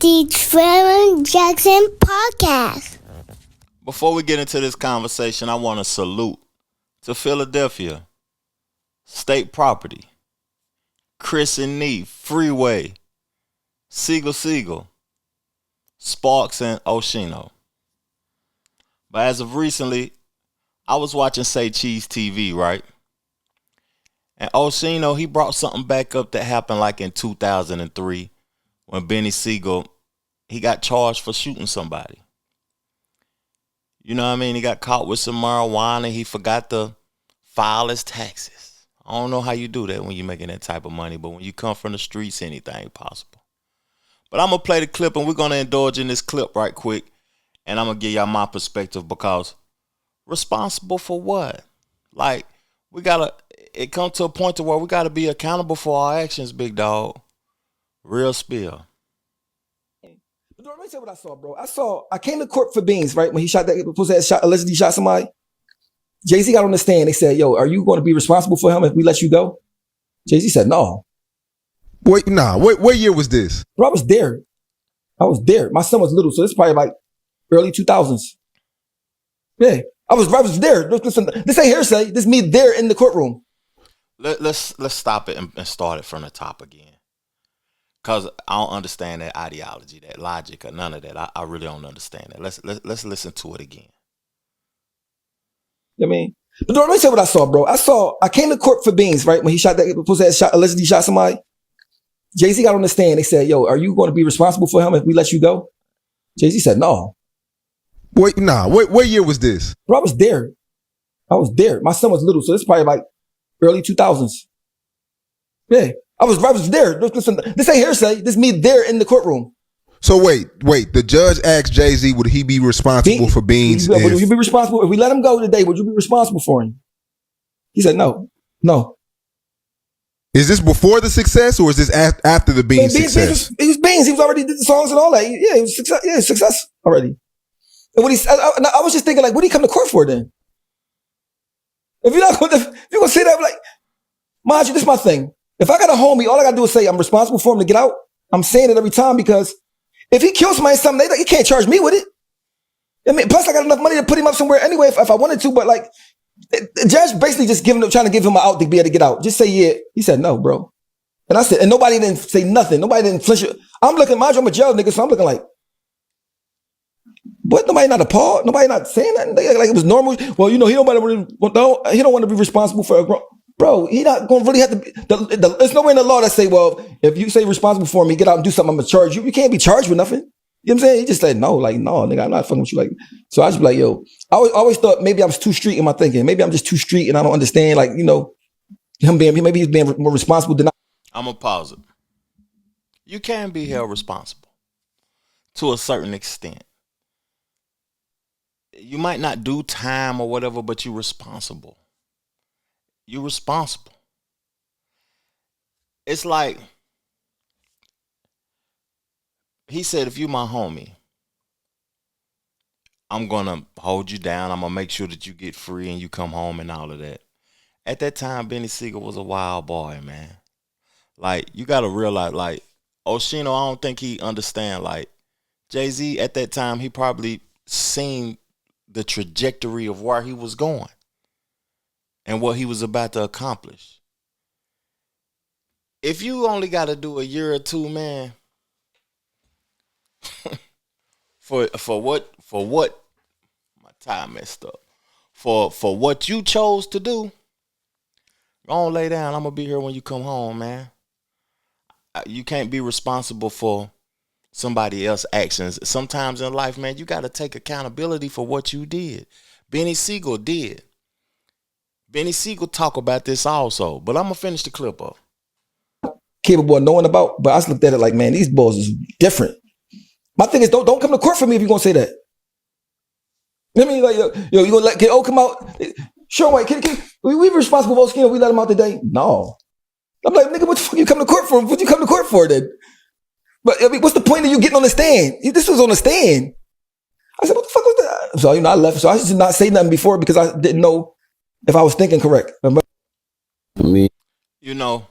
the Trevor Jackson podcast. Before we get into this conversation, I want to salute to Philadelphia, State Property, Chris and Nee, Freeway, Sigel, Sparks, and Oshino. But as of recently, I was watching Say Cheese TV, right? And Oshino, he brought something back up that happened like in 2003 when Beanie Sigel, he got charged for shooting somebody. You know what I mean? He got caught with some marijuana. He forgot to file his taxes. I don't know how you do that when you're making that type of money, but when you come from the streets, anything possible. But I'm going to play the clip, and we're going to indulge in this clip right quick, and I'm going to give y'all my perspective because responsible for what? Like, it comes to a point to where we got to be accountable for our actions, big dog. Real spill. Let me tell you what I saw, bro. I came to court for Beans, right? When he shot allegedly shot somebody. Jay-Z got on the stand. They said, yo, are you going to be responsible for him if we let you go? Jay-Z said, no. Wait, nah. What year was this? Bro, I was there. My son was little, so this is probably like early 2000s. Yeah, I was there. Listen, this ain't hearsay. This is me there in the courtroom. Let's stop it and start it from the top again. Because I don't understand that ideology, that logic, or none of that. I really don't understand it. Let's listen to it again. I mean, but let me tell you what I saw, bro. I came to court for Beans, right? When he allegedly shot somebody. Jay-Z got on the stand. They said, yo, are you going to be responsible for him if we let you go? Jay-Z said, no. Wait, nah. What year was this? Bro, I was there. My son was little, so this is probably like early 2000s. Yeah. I was there. Listen, this ain't hearsay. This is me there in the courtroom. So wait. The judge asked Jay-Z, would he be responsible for Beans? Would you be responsible if we let him go today? Would you be responsible for him? He said no. Is this before the success or is this after the Beans success? He was Beans. He was already did the songs and all that. Yeah, it was success. Yeah, success already. And what I was just thinking, like, what did he come to court for then? If you're gonna say that, like, mind you, this is my thing. If I got a homie, all I gotta do is say I'm responsible for him to get out. I'm saying it every time because if he kills somebody, he can't charge me with it. I mean, plus I got enough money to put him up somewhere anyway if I wanted to. But like, the judge basically just trying to give him an out to be able to get out. Just say yeah. He said no, bro. And I said, and nobody didn't say nothing. Nobody didn't flinch. I'm looking, mind you, I'm a jail nigga, so I'm looking like, what? Nobody not appalled? Nobody not saying nothing? Like it was normal. Well, you know, he don't want to be responsible for a bro. He not going to really have to be. There's nowhere in the law that say, well, if you say responsible for me, get out and do something, I'm going to charge you. You can't be charged with nothing. You know what I'm saying? He just said, no, nigga, I'm not fucking with you. Like, so I just be like, yo, I always thought maybe I was too street in my thinking. Maybe I'm just too street and I don't understand, like, you know, maybe he's being more responsible than I. I'm going to pause it. You can be held responsible to a certain extent. You might not do time or whatever, but you're responsible. You're responsible. It's like, he said, if you my homie, I'm going to hold you down. I'm going to make sure that you get free and you come home and all of that. At that time, Beanie Sigel was a wild boy, man. Like, you got to realize, like, Oshino, I don't think he understand, like, Jay-Z at that time, he probably seen the trajectory of where he was going and what he was about to accomplish. If you only got to do a year or two, man, for what my tie messed up. For what you chose to do, go on, lay down. I'm gonna be here when you come home, man. You can't be responsible for somebody else's actions. Sometimes in life, man, you got to take accountability for what you did. Beanie Sigel did. Beanie Sigel talk about this also, but I'm gonna finish the clip up. Capable of knowing about, but I just looked at it like, man, these boys is different. My thing is, don't come to court for me if you're gonna say that. I mean, like, yo, you gonna let KO come out? Sure, wait, can we responsible for Skin if we let him out today? No. I'm like, nigga, what the fuck you come to court for? What you come to court for then? But I mean, what's the point of you getting on the stand? This was on the stand. I said, what the fuck was that? So, you know, I left. So I just did not say nothing before because I didn't know if I was thinking correct. You know,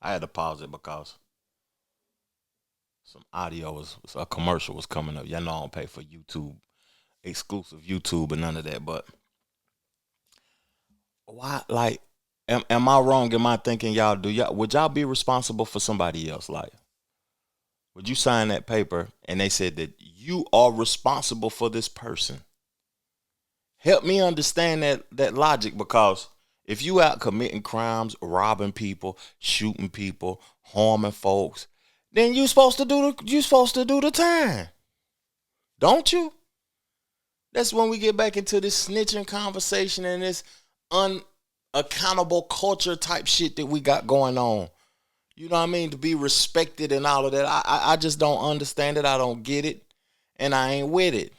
I had to pause it because some audio was a commercial was coming up. Y'all know I don't pay for YouTube, exclusive YouTube and none of that. But why? Like, am I wrong? Am I thinking would y'all be responsible for somebody else? Like, would you sign that paper and they said that you are responsible for this person? Help me understand that logic, because if you out committing crimes, robbing people, shooting people, harming folks, then you supposed to do the time, don't you? That's when we get back into this snitching conversation and this unaccountable culture type shit that we got going on. You know what I mean? To be respected and all of that. I just don't understand it. I don't get it, and I ain't with it.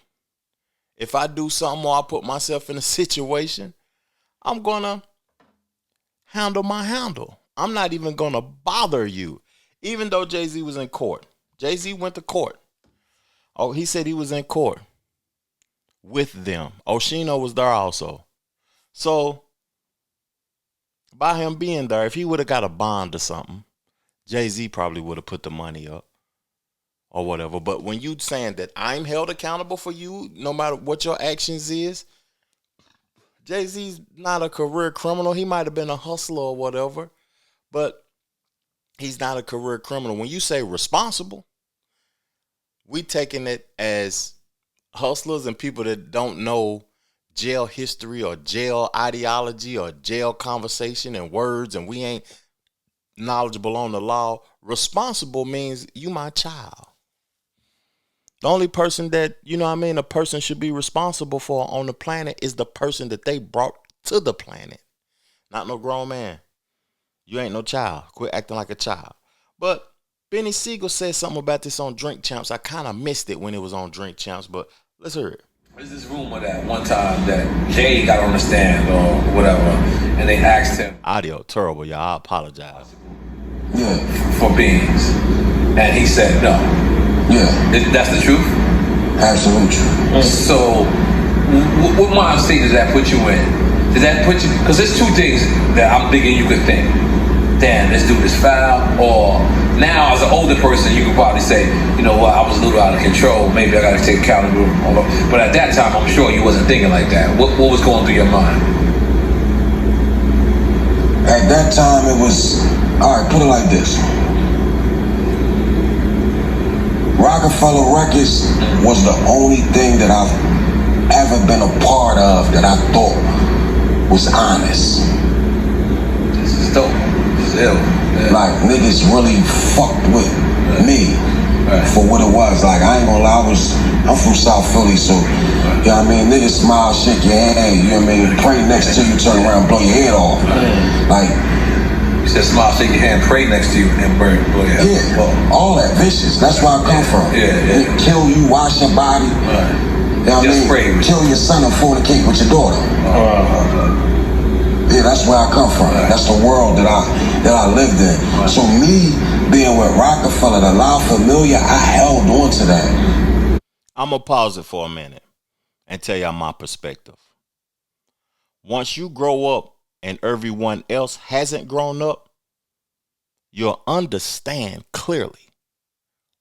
If I do something or I put myself in a situation, I'm gonna handle my handle. I'm not even gonna bother you. Even though Jay-Z was in court. Jay-Z went to court. Oh, he said he was in court with them. Oshino was there also. So, by him being there, if he would have got a bond or something, Jay-Z probably would have put the money up or whatever. But when you saying that I'm held accountable for you, no matter what your actions is, Jay-Z's not a career criminal. He might have been a hustler or whatever, but he's not a career criminal. When you say responsible, we taking it as hustlers and people that don't know jail history or jail ideology or jail conversation and words, and we ain't knowledgeable on the law. Responsible means you my child. The only person that, you know what I mean, a person should be responsible for on the planet is the person that they brought to the planet. Not no grown man. You ain't no child. Quit acting like a child. But Beanie Sigel said something about this on Drink Champs. I kind of missed it when it was on Drink Champs, but let's hear it. There's this rumor that one time that Jay got on the stand or whatever, and they asked him. Audio terrible, y'all. I apologize. Yeah. For beans. And he said no. Yeah. That's the truth? Absolute truth. So, what mind state does that put you in? Does that put you, because there's two things that I'm thinking you could think. Damn, this dude is foul. Or now, as an older person, you could probably say, you know what, I was a little out of control. Maybe I got to take accountability. But at that time, I'm sure you wasn't thinking like that. What was going through your mind? At that time, it was, all right, put it like this. Rockefeller Records was the only thing that I've ever been a part of that I thought was honest. This is dope. This is ill. Yeah. Like, niggas really fucked with me for what it was. Like, I ain't gonna lie, I'm from South Philly, so, you know what I mean? Niggas smile, shake your hand, you know what I mean? Pray next to you, turn around, blow your head off. Like, you said smile, shake your hand, pray next to you, and blow your head off. Yeah, all that vicious. That's where I come from. Yeah. Kill you, wash your body. You know what I mean? Kill your son and fornicate with your daughter. Yeah, that's where I come from. That's the world that I lived in. So me being with Rockefeller, the La Familia, I held on to that. I'm going to pause it for a minute and tell y'all my perspective. Once you grow up and everyone else hasn't grown up, you'll understand clearly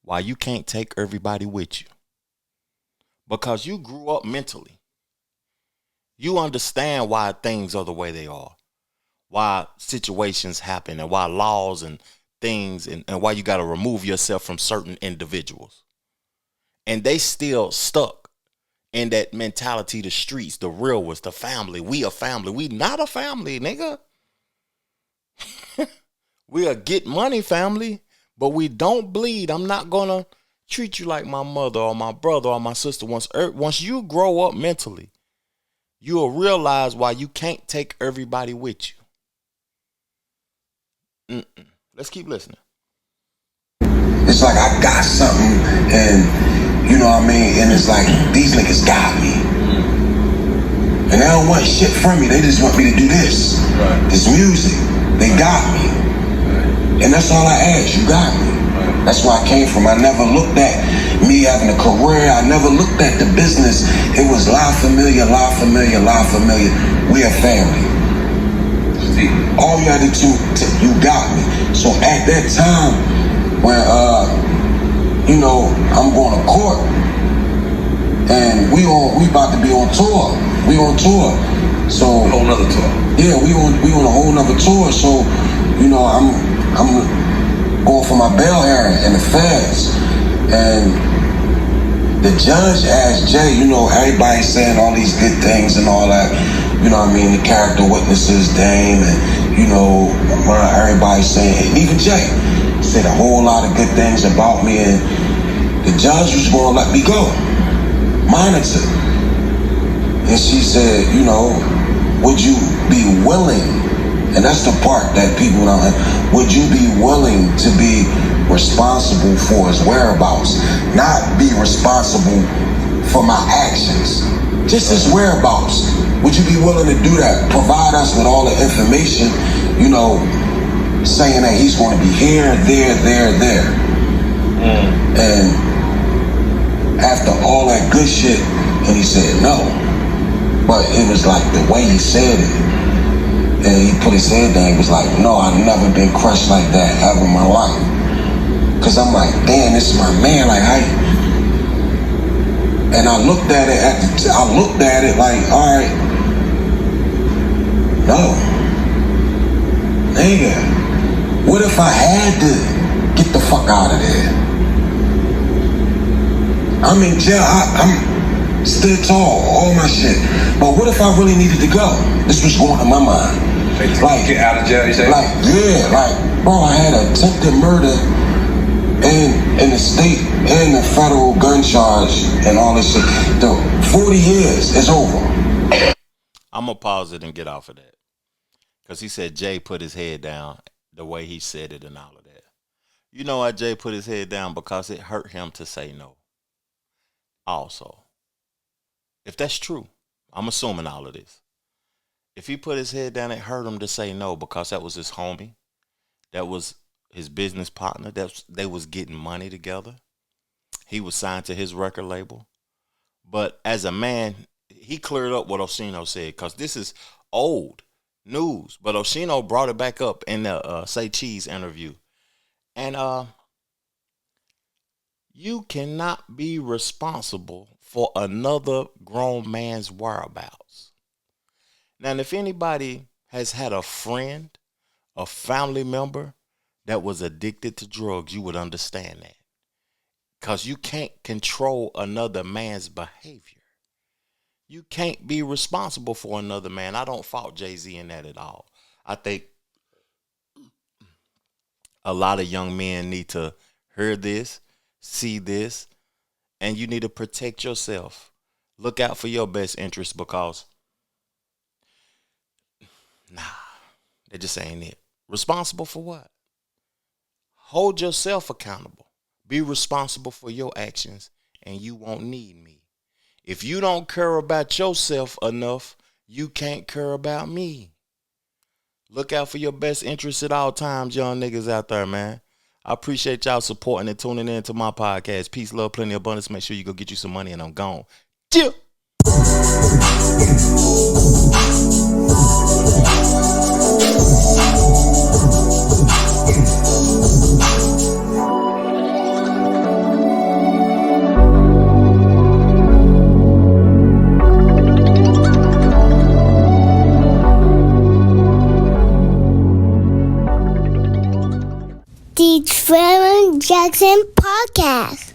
why you can't take everybody with you. Because you grew up mentally. You understand why things are the way they are, why situations happen, and why laws and things, and why you got to remove yourself from certain individuals. And they still stuck in that mentality, the streets, the real was the family. We a family. We not a family, nigga. We a get money family, but we don't bleed. I'm not going to treat you like my mother or my brother or my sister. Once you grow up mentally, you'll realize why you can't take everybody with you. Let's keep listening. It's like I got something, and you know what I mean? And it's like, these niggas got me. And they don't want shit from me. They just want me to do this. This music. They got me. And that's all I asked. You got me. That's where I came from. I never looked at me having a career. I never looked at the business. It was La Familia, La Familia, La Familia. We a family. All you had to do, you got me. So at that time, when you know, I'm going to court. And we about to be on tour. We on tour. So A whole nother tour. yeah, we on a whole nother tour. So, you know, I'm going for my bail hearing in the feds. And the judge asked Jay, you know, everybody's saying all these good things and all that. You know what I mean? The character witnesses, Dame, and, you know, everybody's saying, and even Jay said a whole lot of good things about me. And the judge was going to let me go. Monitor. And she said, you know, would you be willing, and that's the part that people don't have, would you be willing to be responsible for his whereabouts, not be responsible for my actions, just his whereabouts? Would you be willing to do that? Provide us with all the information, you know, saying that he's going to be here, there. And after all that good shit, and he said no. But it was like the way he said it, and he put his head down, he was like, no, I've never been crushed like that ever in my life. Cause I'm like, damn, this is my man, like and I looked at it like, all right, no. Nigga, what if I had to get the fuck out of there? I'm in jail, I'm still tall, all my shit. But what if I really needed to go? This was going in my mind. Like, get out of jail, you say? Like, yeah, like, bro, I had attempted murder and in the state and the federal gun charge and all this shit. The 40 years is over. I'm going to pause it and get off of that. Because he said Jay put his head down the way he said it and all of that. You know why Jay put his head down? Because it hurt him to say no. Also, if that's true, I'm assuming all of this. If he put his head down, it hurt him to say no because that was his homie. That was his business partner. They was getting money together. He was signed to his record label. But as a man, he cleared up what Oshino said because this is old news. But Oshino brought it back up in the Say Cheese interview. And you cannot be responsible for another grown man's whereabouts. Now, if anybody has had a friend, a family member that was addicted to drugs, you would understand that. Because you can't control another man's behavior. You can't be responsible for another man. I don't fault Jay-Z in that at all. I think a lot of young men need to hear this, see this, and you need to protect yourself. Look out for your best interest because, that just ain't it. Responsible for what? Hold yourself accountable. Be responsible for your actions, and you won't need me. If you don't care about yourself enough, you can't care about me. Look out for your best interests at all times, young niggas out there, man. I appreciate y'all supporting and tuning in to my podcast. Peace, love, plenty of abundance. Make sure you go get you some money, and I'm gone. Chill. The Frowned Jackson Podcast.